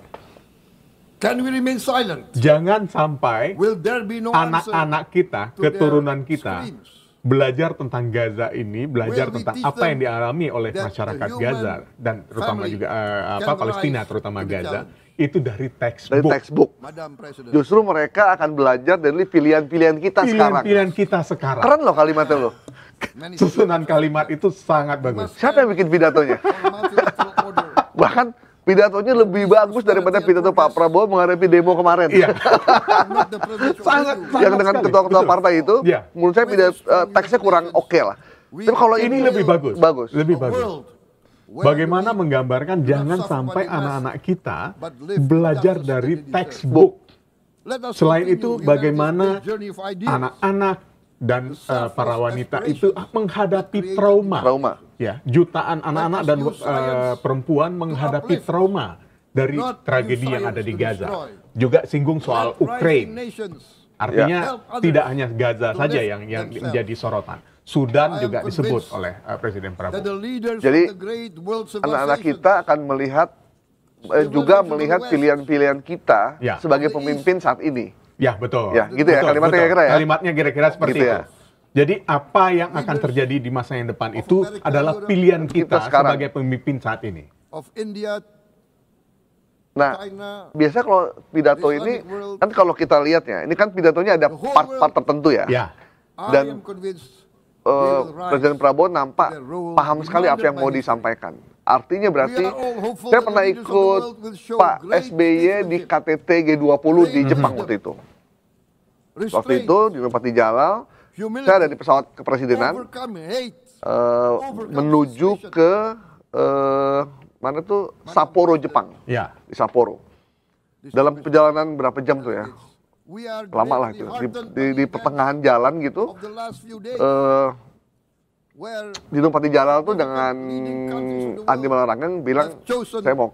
Speaker 3: Can we remain silent?
Speaker 2: Jangan sampai
Speaker 3: Will there be no
Speaker 2: anak-anak kita, keturunan kita, belajar tentang Gaza ini, belajar tentang apa yang dialami oleh masyarakat Gaza dan terutama juga Palestina, terutama Gaza, itu dari textbook.
Speaker 1: Dari textbook. Justru mereka akan belajar dari pilihan-pilihan kita sekarang.
Speaker 2: Pilihan kita sekarang.
Speaker 1: Keren loh kalimatnya loh.
Speaker 2: Susunan kalimat itu sangat bagus.
Speaker 1: Siapa yang bikin pidatonya? Bahkan pidatonya lebih bagus daripada pidato Pak Prabowo menghadapi demo kemarin.
Speaker 2: Iya. sangat
Speaker 1: yang dengan
Speaker 2: sekali.
Speaker 1: ketua-ketua partai itu,
Speaker 2: ya.
Speaker 1: Menurut saya teksnya kurang oke lah. Tapi kalau
Speaker 2: ini lebih bagus. Lebih bagus. Bagaimana menggambarkan jangan sampai anak-anak kita belajar dari textbook. Selain itu, bagaimana anak-anak dan para wanita itu menghadapi trauma. Ya, jutaan anak-anak dan perempuan menghadapi trauma dari tragedi yang ada di Gaza. Juga singgung soal Ukraina. Artinya tidak hanya Gaza saja yang menjadi sorotan. Sudan juga disebut oleh Presiden Prabowo.
Speaker 1: Jadi anak-anak kita akan melihat melihat pilihan-pilihan kita sebagai pemimpin saat ini.
Speaker 2: Ya, betul.
Speaker 1: Ya, gitu ya kalimatnya kira-kira ya.
Speaker 2: Kalimatnya kira-kira seperti
Speaker 1: gitu
Speaker 2: itu.
Speaker 1: Ya.
Speaker 2: Jadi apa yang akan terjadi di masa yang depan itu adalah pilihan kita sebagai pemimpin saat ini.
Speaker 1: Nah, biasa kalau pidato ini, kan kalau kita lihat ya, ini kan pidatonya ada part-part tertentu ya. Dan Presiden Prabowo nampak paham sekali apa yang mau disampaikan. Artinya berarti, saya pernah ikut Pak SBY di KTT G20 di Jepang waktu itu. Waktu itu di Bupati Jalal, saya ada di pesawat kepresidenan menuju ke mana tuh Sapporo, Jepang.
Speaker 2: Ya.
Speaker 1: Di Sapporo. Dalam perjalanan berapa jam tuh ya? Lama lah itu. Di pertengahan jalan gitu. Di Bupati Jalal tuh dengan Andi Malarangeng bilang, saya mau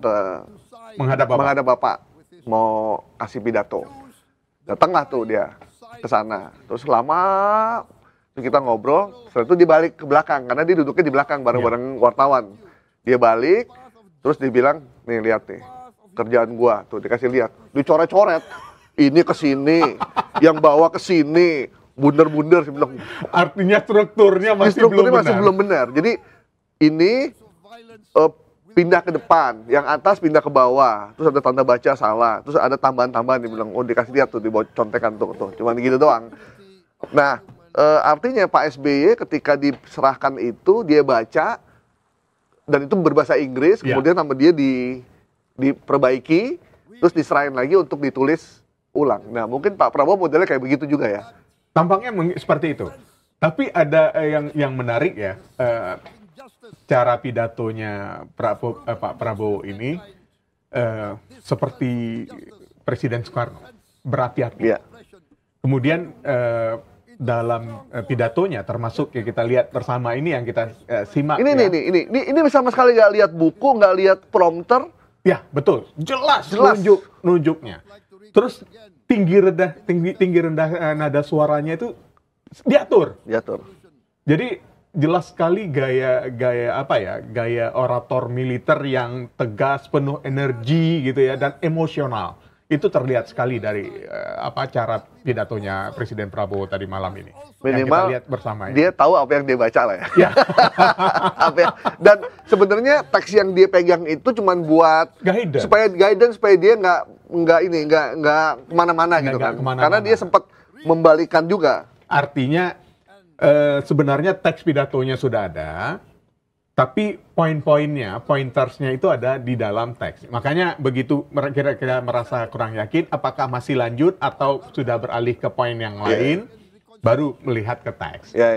Speaker 1: menghadap Bapak, mau kasih pidato. Datanglah tuh dia ke sana. Terus lama kita ngobrol, setelah itu dia balik ke belakang karena dia duduknya di belakang bareng-bareng wartawan. Dia balik, terus dia bilang, nih lihat nih, kerjaan gua tuh dikasih lihat, dicoret-coret. Ini ke sini, yang bawa ke sini, bunder-bunder sih bilang.
Speaker 2: Artinya strukturnya masih belum benar. Jadi ini pindah ke depan, yang atas pindah ke bawah, terus ada tanda baca salah, terus ada tambahan-tambahan dia bilang, oh dikasih lihat tuh, dibawa contekan tuh, cuman gitu doang. Nah, artinya Pak SBY ketika diserahkan itu dia baca dan itu berbahasa Inggris, kemudian nama dia diperbaiki, terus diserahin lagi untuk ditulis ulang. Nah, mungkin Pak Prabowo modelnya kayak begitu juga ya. Tampaknya seperti itu. Tapi ada yang menarik ya. Cara pidatonya Pak Prabowo ini seperti Presiden Soekarno, berhati-hati.
Speaker 1: Ya.
Speaker 2: Kemudian dalam pidatonya, termasuk yang kita lihat bersama ini yang kita simak.
Speaker 1: Ini sama sekali nggak lihat buku, nggak lihat prompter.
Speaker 2: Ya, betul. Jelas. Nunjuknya. Terus tinggi rendah nada suaranya itu diatur. Jadi jelas sekali gaya orator militer yang tegas, penuh energi gitu ya, dan emosional. Itu terlihat sekali dari cara pidatonya Presiden Prabowo tadi malam ini.
Speaker 1: Minimal
Speaker 2: yang kita lihat bersama
Speaker 1: dia tahu apa yang dia baca lah ya. Dan sebenarnya teks yang dia pegang itu cuma buat guidance supaya dia nggak kemana-mana gitu kan. Karena dia sempat membalikan juga.
Speaker 2: Artinya sebenarnya teks pidatonya sudah ada, tapi pointersnya itu ada di dalam teks. Makanya begitu kira-kira merasa kurang yakin, apakah masih lanjut atau sudah beralih ke poin yang lain, baru melihat ke teks.
Speaker 1: Ya.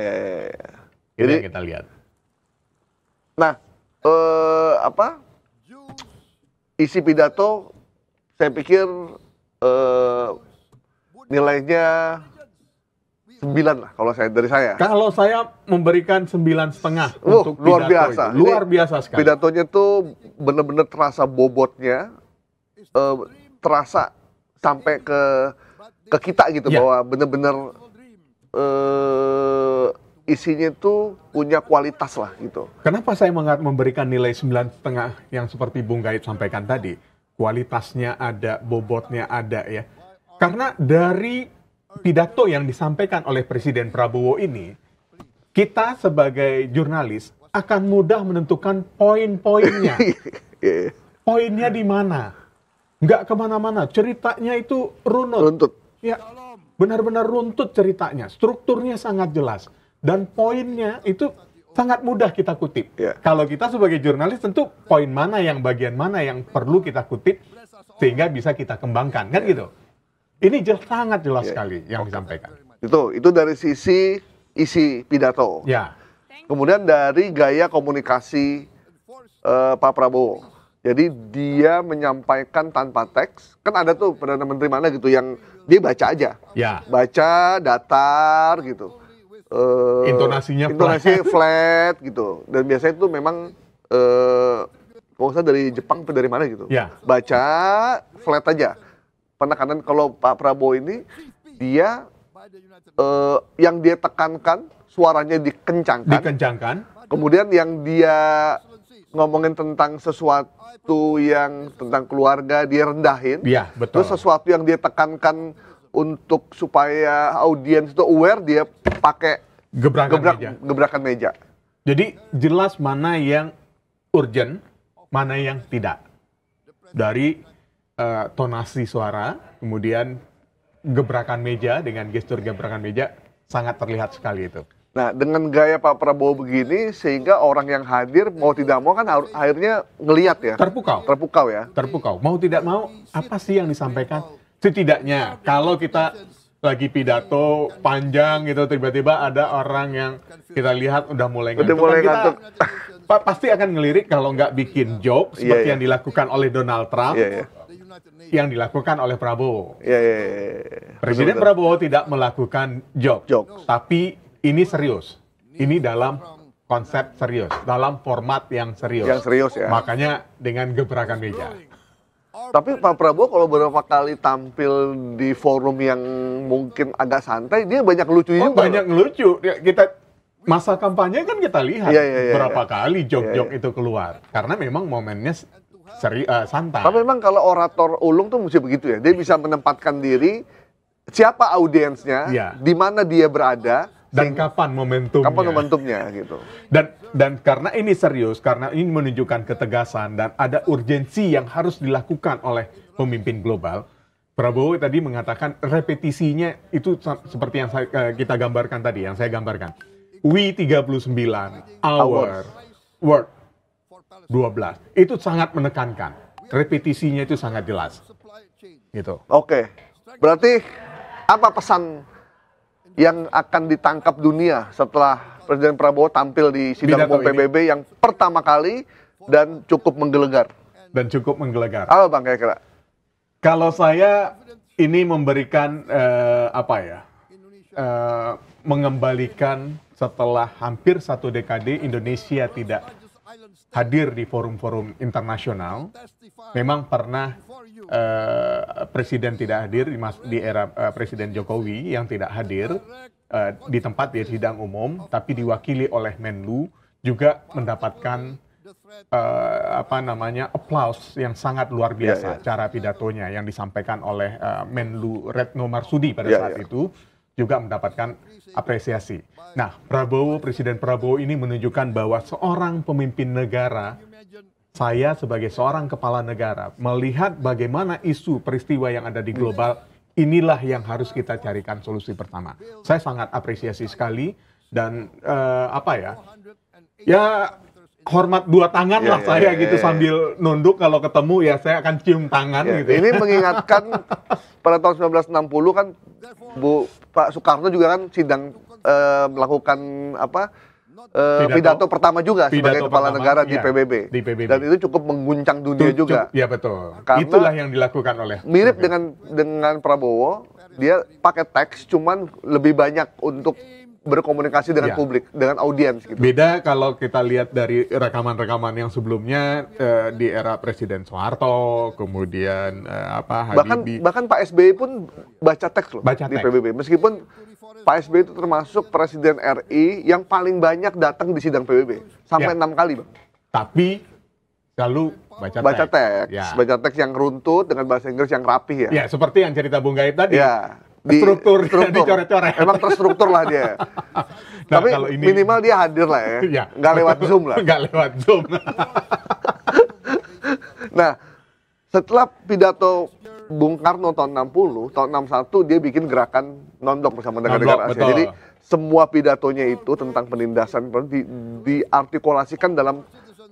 Speaker 2: Jadi yang kita lihat.
Speaker 1: Nah, isi pidato saya pikir nilainya 9 lah kalau dari saya.
Speaker 2: Kalau saya memberikan 9,5 untuk
Speaker 1: luar
Speaker 2: pidato
Speaker 1: biasa.
Speaker 2: Itu. Luar biasa sekali.
Speaker 1: Pidatonya tuh benar-benar terasa bobotnya, terasa sampai ke kita gitu, bahwa benar-benar isinya tuh punya kualitas lah gitu.
Speaker 2: Kenapa saya memberikan nilai 9,5 yang seperti Bung Gait sampaikan tadi? Kualitasnya ada, bobotnya ada ya. Karena dari pidato yang disampaikan oleh Presiden Prabowo ini, kita sebagai jurnalis akan mudah menentukan poin-poinnya. Poinnya di mana? Nggak kemana-mana. Ceritanya itu runtut. Ya, benar-benar runtut ceritanya. Strukturnya sangat jelas. Dan poinnya itu sangat mudah kita kutip. Kalau kita sebagai jurnalis tentu poin mana yang bagian mana yang perlu kita kutip sehingga bisa kita kembangkan. Kan gitu. Ini sangat jelas sekali yang disampaikan.
Speaker 1: Itu dari sisi isi pidato.
Speaker 2: Ya.
Speaker 1: Kemudian dari gaya komunikasi Pak Prabowo. Jadi dia menyampaikan tanpa teks. Kan ada tuh Perdana Menteri mana gitu yang dia baca aja.
Speaker 2: Ya.
Speaker 1: Baca, datar gitu.
Speaker 2: Intonasinya
Speaker 1: flat gitu. Dan biasanya itu memang kalau usah dari Jepang atau dari mana gitu.
Speaker 2: Ya.
Speaker 1: Baca flat aja. Penekanan kalau Pak Prabowo ini dia yang dia tekankan suaranya dikencangkan. Kemudian yang dia ngomongin tentang sesuatu yang tentang keluarga dia rendahin.
Speaker 2: Iya, betul.
Speaker 1: Terus sesuatu yang dia tekankan untuk supaya audiens itu aware dia pakai gebrakan meja.
Speaker 2: Jadi jelas mana yang urgent, mana yang tidak. Dari tonasi suara, kemudian gebrakan meja dengan gestur gebrakan meja sangat terlihat sekali itu.
Speaker 1: Nah, dengan gaya Pak Prabowo begini sehingga orang yang hadir mau tidak mau kan akhirnya ngelihat ya. Terpukau ya.
Speaker 2: Terpukau. Mau tidak mau apa sih yang disampaikan? Setidaknya kalau kita lagi pidato panjang gitu tiba-tiba ada orang yang kita lihat udah mulai ngantuk. Kita pasti akan ngelirik kalau nggak bikin joke seperti yang dilakukan oleh Donald Trump. Yang dilakukan oleh Prabowo. Presiden Prabowo tidak melakukan joke, tapi ini serius. Ini dalam konsep serius, dalam format yang serius.
Speaker 1: Yang serius ya.
Speaker 2: Makanya dengan gebrakan meja.
Speaker 1: Tapi Pak Prabowo kalau beberapa kali tampil di forum yang mungkin agak santai, dia banyak lucu juga.
Speaker 2: Banyak ngelucu. Kita masa kampanye kan kita lihat berapa kali joke-joke itu keluar. Karena memang momennya santai.
Speaker 1: Tapi memang kalau orator ulung tuh mesti begitu ya. Dia bisa menempatkan diri, siapa audiensnya, di mana dia berada,
Speaker 2: dan kapan momentumnya
Speaker 1: gitu.
Speaker 2: Dan karena ini serius, karena ini menunjukkan ketegasan dan ada urgensi yang harus dilakukan oleh pemimpin global. Prabowo tadi mengatakan repetisinya itu seperti yang kita gambarkan tadi, yang saya gambarkan. We 39, our word 12. Itu sangat menekankan. Repetisinya itu sangat jelas. Gitu.
Speaker 1: Oke. Berarti apa pesan yang akan ditangkap dunia setelah Presiden Prabowo tampil di sidang umum PBB yang pertama kali dan cukup menggelegar? Apa Bang kira-kira?
Speaker 2: Kalau saya ini memberikan mengembalikan setelah hampir 1 dekade Indonesia tidak hadir di forum-forum internasional. Memang pernah presiden tidak hadir di era Presiden Jokowi yang tidak hadir di tempat di sidang umum, tapi diwakili oleh Menlu, juga mendapatkan applause yang sangat luar biasa. Cara pidatonya yang disampaikan oleh Menlu Retno Marsudi pada saat itu juga mendapatkan apresiasi. Nah, Presiden Prabowo ini menunjukkan bahwa seorang pemimpin negara, saya sebagai seorang kepala negara, melihat bagaimana isu peristiwa yang ada di global, inilah yang harus kita carikan solusi pertama. Saya sangat apresiasi sekali dan hormat 2 tangan lah saya gitu sambil nunduk kalau ketemu saya akan cium tangan gitu.
Speaker 1: Ini mengingatkan pada tahun 1960 kan Pak Soekarno juga kan sidang melakukan pidato pertama juga sebagai kepala negara di PBB. Dan itu cukup mengguncang dunia juga.
Speaker 2: Ya betul.
Speaker 1: Karena
Speaker 2: itulah yang dilakukan oleh
Speaker 1: mirip dengan Prabowo, dia pakai teks cuman lebih banyak untuk berkomunikasi dengan publik, dengan audiens gitu.
Speaker 2: Beda kalau kita lihat dari rekaman-rekaman yang sebelumnya di era Presiden Soeharto, kemudian Habibie.
Speaker 1: Bahkan Pak SBY pun baca teks loh di PBB. Meskipun Pak SBY itu termasuk Presiden RI yang paling banyak datang di sidang PBB sampai 6 kali, Bang.
Speaker 2: Tapi selalu baca teks.
Speaker 1: Baca teks yang runtut dengan bahasa Inggris yang rapih ya.
Speaker 2: Ya, seperti yang cerita Bung Gaib tadi.
Speaker 1: Ya.
Speaker 2: Struktur dicoret-coret.
Speaker 1: Emang terstruktur lah dia.
Speaker 2: Nah,
Speaker 1: tapi
Speaker 2: kalau ini,
Speaker 1: minimal dia hadir lah ya. Nggak lewat Zoom lah.
Speaker 2: Nggak lewat Zoom.
Speaker 1: Nah, setelah pidato Bung Karno tahun 60, tahun 61 dia bikin gerakan non-blok bersama negara-negara Asia. Jadi semua pidatonya itu tentang penindasan diartikulasikan dalam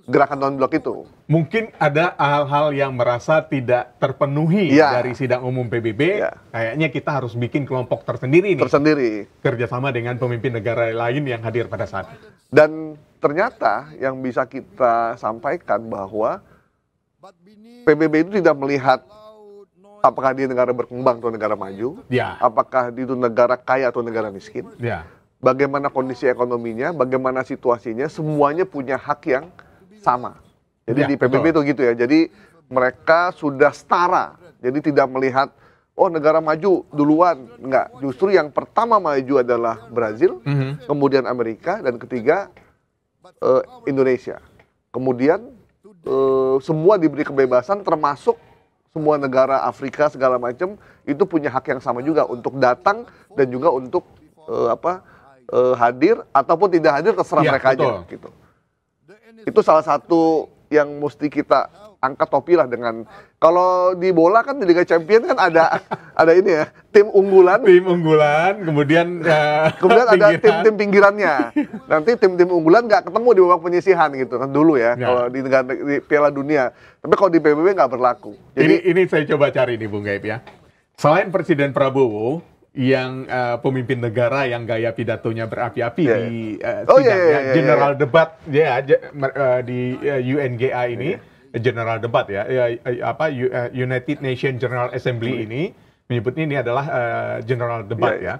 Speaker 1: gerakan non-blok itu.
Speaker 2: Mungkin ada hal-hal yang merasa tidak terpenuhi dari sidang umum PBB. Kayaknya kita harus bikin kelompok tersendiri nih. Kerjasama dengan pemimpin negara lain yang hadir pada saat itu.
Speaker 1: Dan ternyata yang bisa kita sampaikan bahwa PBB itu tidak melihat apakah dia negara berkembang atau negara maju, apakah itu negara kaya atau negara miskin, bagaimana kondisi ekonominya, bagaimana situasinya, semuanya punya hak yang sama. Jadi di PBB itu gitu ya. Jadi mereka sudah setara. Jadi tidak melihat negara maju duluan. Enggak. Justru yang pertama maju adalah Brazil, kemudian Amerika, dan ketiga Indonesia. Kemudian semua diberi kebebasan, termasuk semua negara Afrika segala macam itu punya hak yang sama juga untuk datang dan juga untuk hadir ataupun tidak hadir terserah mereka aja gitu. Itu salah satu yang mesti kita angkat topi lah dengan, kalau di bola kan di Liga Champions kan ada ini ya, tim unggulan,
Speaker 2: kemudian
Speaker 1: ada tim-tim pinggirannya. Nanti tim-tim unggulan nggak ketemu di babak penyisihan gitu kan dulu ya. Kalau di negara di Piala Dunia, tapi kalau di PBB nggak berlaku.
Speaker 2: Jadi ini saya coba cari nih Bung Gaib ya. Selain Presiden Prabowo yang pemimpin negara yang gaya pidatonya berapi-api di sidangnya General Debat di UNGA ini, General Debat United Nations General Assembly ini menyebutnya ini adalah General Debat ya.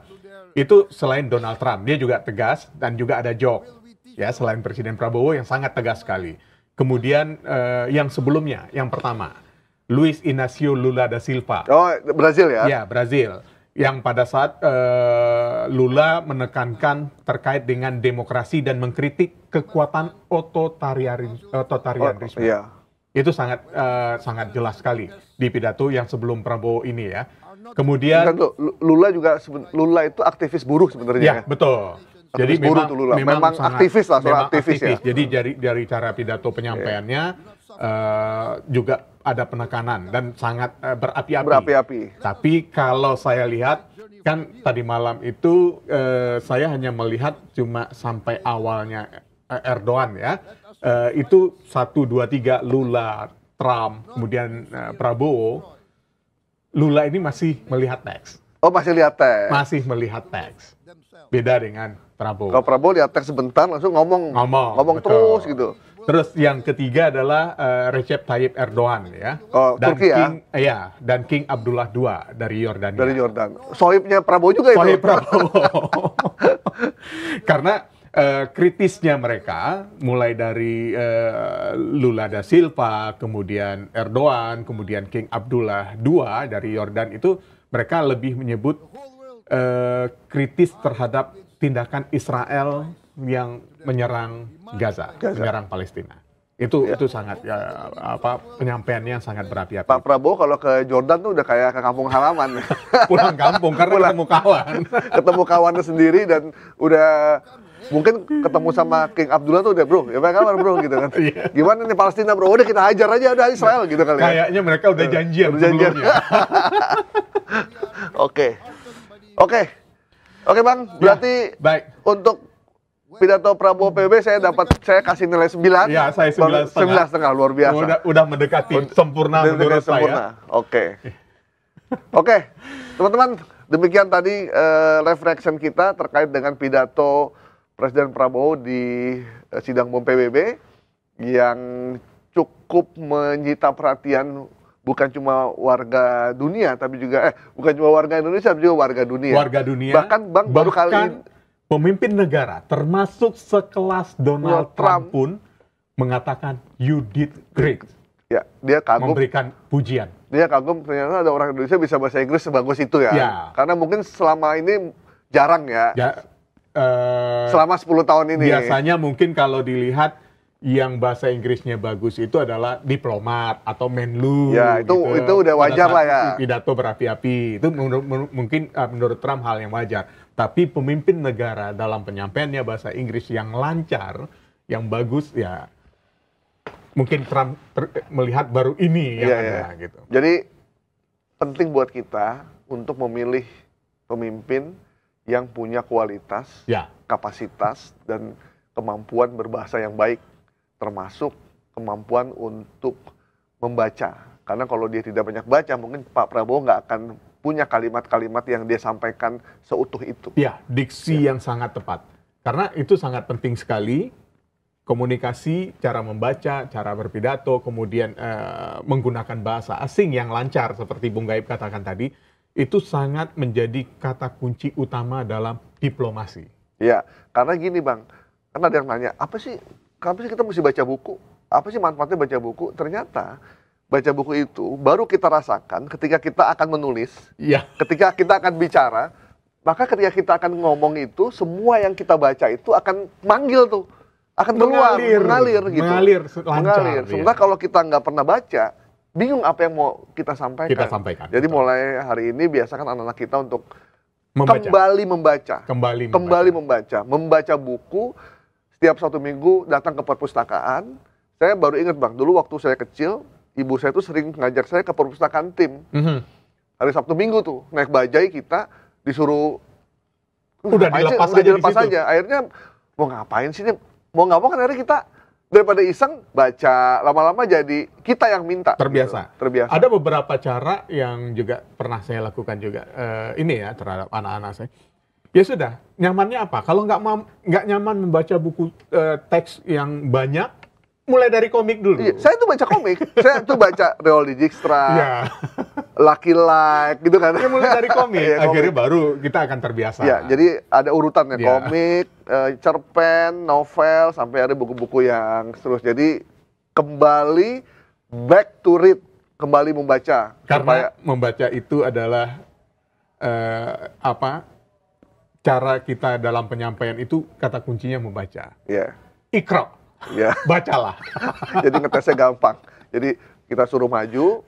Speaker 2: Itu selain Donald Trump, dia juga tegas dan juga ada joke ya, selain Presiden Prabowo yang sangat tegas sekali. Kemudian yang sebelumnya, yang pertama, Luiz Inácio Lula da Silva.
Speaker 1: Oh, Brazil ya?
Speaker 2: Ya, Brazil. Yang pada saat Lula menekankan terkait dengan demokrasi dan mengkritik kekuatan otoritarianisme. Itu sangat jelas sekali di pidato yang sebelum Prabowo ini ya. Kemudian
Speaker 1: Lula itu aktivis buruh sebenarnya.
Speaker 2: Ya, betul. Jadi memang
Speaker 1: aktivis lah, soal aktivis ya.
Speaker 2: Jadi dari cara pidato penyampaiannya juga ada penekanan dan sangat berapi-api. Tapi kalau saya lihat, kan tadi malam itu saya hanya melihat cuma sampai awalnya Erdogan ya. Itu 1, 2, 3 Lula, Trump, kemudian Prabowo. Lula ini masih melihat teks.
Speaker 1: Oh, masih lihat teks.
Speaker 2: Masih melihat teks. Beda dengan Prabowo.
Speaker 1: Kalau Prabowo lihat teks sebentar langsung ngomong terus gitu.
Speaker 2: Terus yang ketiga adalah Recep Tayyip Erdogan ya.
Speaker 1: Dan Turki
Speaker 2: dan King Abdullah II dari Yordania.
Speaker 1: Dari Yordan. Sohibnya Prabowo juga itu.
Speaker 2: Sohib Prabowo. Karena kritisnya mereka mulai dari Lula da Silva, kemudian Erdogan, kemudian King Abdullah II dari Yordan itu mereka lebih menyebut kritis terhadap tindakan Israel yang menyerang Gaza, menyerang Palestina. Itu sangat penyampaiannya sangat berapi-api.
Speaker 1: Pak Prabowo kalau ke Jordan tuh udah kayak ke kampung halaman.
Speaker 2: Pulang kampung karena ketemu kawan.
Speaker 1: Ketemu kawannya sendiri dan udah mungkin ketemu sama King Abdullah tuh udah bro, ya apa kabar bro gitu kan. Gimana nih Palestina bro, udah kita hajar aja udah Israel gitu kali ya.
Speaker 2: Kayaknya mereka udah janjian sebelumnya. Oke Bang, berarti baik. Untuk pidato Prabowo PBB saya kasih nilai 9. Iya, saya 9,5.
Speaker 1: Luar biasa.
Speaker 2: Udah mendekati sempurna menurut saya.
Speaker 1: Oke, teman-teman, demikian tadi live reaction kita terkait dengan pidato Presiden Prabowo di sidang MUM PBB yang cukup menyita perhatian bukan cuma warga dunia, tapi juga bukan cuma warga Indonesia, tapi juga warga dunia.
Speaker 2: Warga dunia.
Speaker 1: Bahkan Bang baru kali ini
Speaker 2: pemimpin negara, termasuk sekelas Donald Trump pun mengatakan you did great.
Speaker 1: Ya, dia kagum.
Speaker 2: Memberikan pujian.
Speaker 1: Dia kagum ternyata ada orang Indonesia bisa bahasa Inggris sebagus itu ya. Karena mungkin selama ini jarang ya. Selama 10 tahun ini.
Speaker 2: Biasanya mungkin kalau dilihat yang bahasa Inggrisnya bagus itu adalah diplomat atau menlu.
Speaker 1: Ya, itu udah wajar lah ya.
Speaker 2: Pidato berapi-api. Itu mungkin menurut Trump hal yang wajar. Tapi pemimpin negara dalam penyampaiannya bahasa Inggris yang lancar, yang bagus, ya mungkin Trump melihat baru ini yang ada gitu.
Speaker 1: Jadi penting buat kita untuk memilih pemimpin yang punya kualitas, kapasitas, dan kemampuan berbahasa yang baik, termasuk kemampuan untuk membaca. Karena kalau dia tidak banyak baca, mungkin Pak Prabowo nggak akan punya kalimat-kalimat yang dia sampaikan seutuh itu.
Speaker 2: Ya, diksi yang sangat tepat. Karena itu sangat penting sekali. Komunikasi, cara membaca, cara berpidato, kemudian menggunakan bahasa asing yang lancar seperti Bung Gaib katakan tadi, itu sangat menjadi kata kunci utama dalam diplomasi.
Speaker 1: Ya, karena gini Bang, kan ada yang nanya, apa sih kita mesti baca buku? Apa sih manfaatnya baca buku? Ternyata baca buku itu baru kita rasakan ketika kita akan menulis, ketika kita akan bicara, maka ketika kita akan ngomong itu, semua yang kita baca itu akan manggil tuh. Akan keluar, mengalir gitu.
Speaker 2: Mengalir.
Speaker 1: Sementara kalau kita nggak pernah baca, bingung apa yang mau kita sampaikan. Jadi mulai hari ini biasakan anak-anak kita untuk kembali membaca. Membaca buku. Setiap 1 minggu datang ke perpustakaan. Saya baru ingat Bang, dulu waktu saya kecil, ibu saya tuh sering ngajak saya ke perpustakaan tim. Hari Sabtu Minggu tuh, naik bajai kita disuruh
Speaker 2: udah dilepas aja.
Speaker 1: Akhirnya mau ngapain sih nih? Mau nggak mau kan akhirnya kita daripada iseng baca, lama-lama jadi kita yang minta.
Speaker 2: Terbiasa.
Speaker 1: Terbiasa.
Speaker 2: Ada beberapa cara yang juga pernah saya lakukan juga ini ya terhadap anak-anak saya. Ya sudah, nyamannya apa? Kalau nggak nyaman membaca buku teks yang banyak, mulai dari komik dulu.
Speaker 1: Iya, saya tuh baca komik. Saya tuh baca Reol Dijkstra, Lucky Like gitu kan.
Speaker 2: Ya, mulai dari komik. Akhirnya baru kita akan terbiasa.
Speaker 1: Ya, jadi ada urutannya komik, cerpen, novel, sampai ada buku-buku yang terus. Jadi kembali back to read, kembali membaca.
Speaker 2: Karena membaca itu adalah cara kita dalam penyampaian itu kata kuncinya membaca. Iqra. Bacalah.
Speaker 1: Jadi ngetesnya gampang. Jadi kita suruh maju,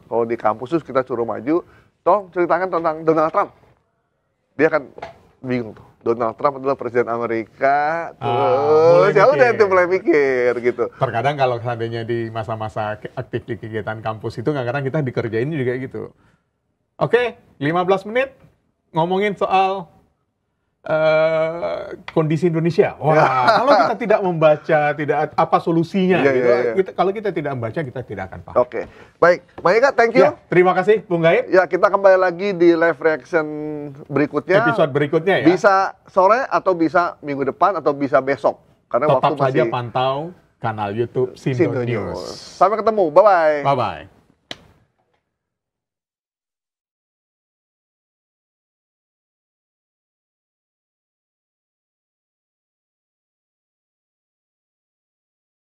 Speaker 1: kalau di kampus kita suruh maju, tolong ceritakan tentang Donald Trump. Dia akan bingung tuh. Donald Trump adalah presiden Amerika, terus ya udah itu mulai mikir gitu.
Speaker 2: Terkadang kalau seandainya di masa-masa aktif di kegiatan kampus itu kadang-kadang kita dikerjain juga gitu. Oke, 15 menit ngomongin soal kondisi Indonesia. Wah, kalau kita tidak membaca, tidak apa solusinya. Kalau kita tidak membaca, kita tidak akan paham.
Speaker 1: Oke, baik. Mayega, thank you.
Speaker 2: Terima kasih, Bung Gaib.
Speaker 1: Ya, kita kembali lagi di live reaction berikutnya.
Speaker 2: Episode berikutnya ya.
Speaker 1: Bisa sore atau bisa minggu depan atau bisa besok. Karena
Speaker 2: tetap
Speaker 1: waktu
Speaker 2: saja pantau kanal YouTube Sindo News.
Speaker 1: Sampai ketemu. Bye-bye.
Speaker 2: Bye-bye.